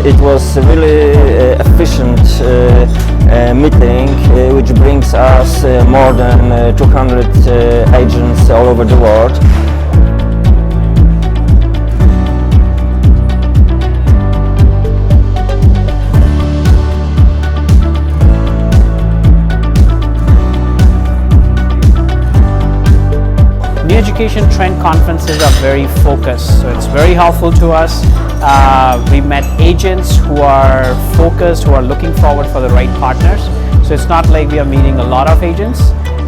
it was a really efficient meeting, which brings us more than 200 agents all over the world. New Education Trend conferences are very focused, so it's very helpful to us. We met agents who are focused, who are looking forward for the right partners. So it's not like we are meeting a lot of agents,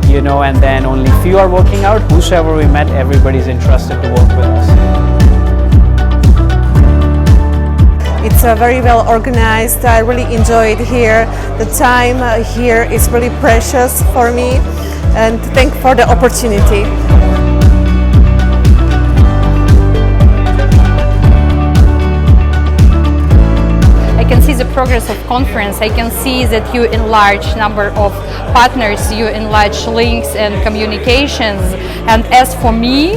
you know, and then only few are working out. Whosoever we met, everybody's interested to work with us. It's very well organized. I really enjoyed here. The time here is really precious for me, and thank you for the opportunity. I can see the progress of conference. I can see that you enlarge number of partners, you enlarge links and communications. And as for me,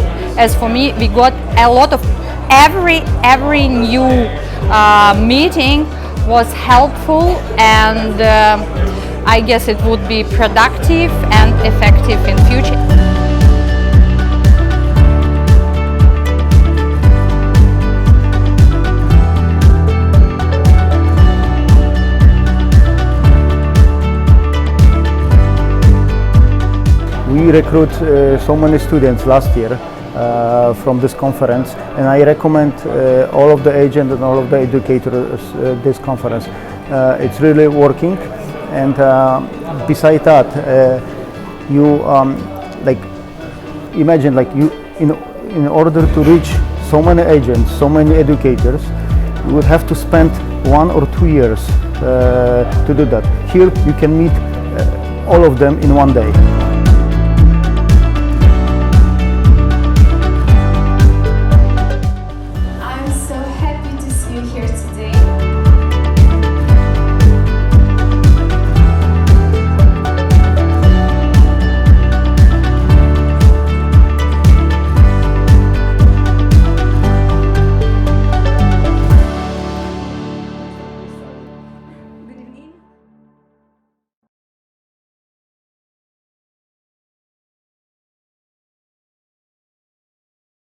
we got a lot of every new meeting was helpful, and I guess it would be productive and effective in future. We recruit so many students last year from this conference, and I recommend all of the agents and all of the educators this conference. It's really working, and besides that, you imagine you in order to reach so many agents, so many educators, you would have to spend 1 or 2 years to do that. Here you can meet all of them in one day.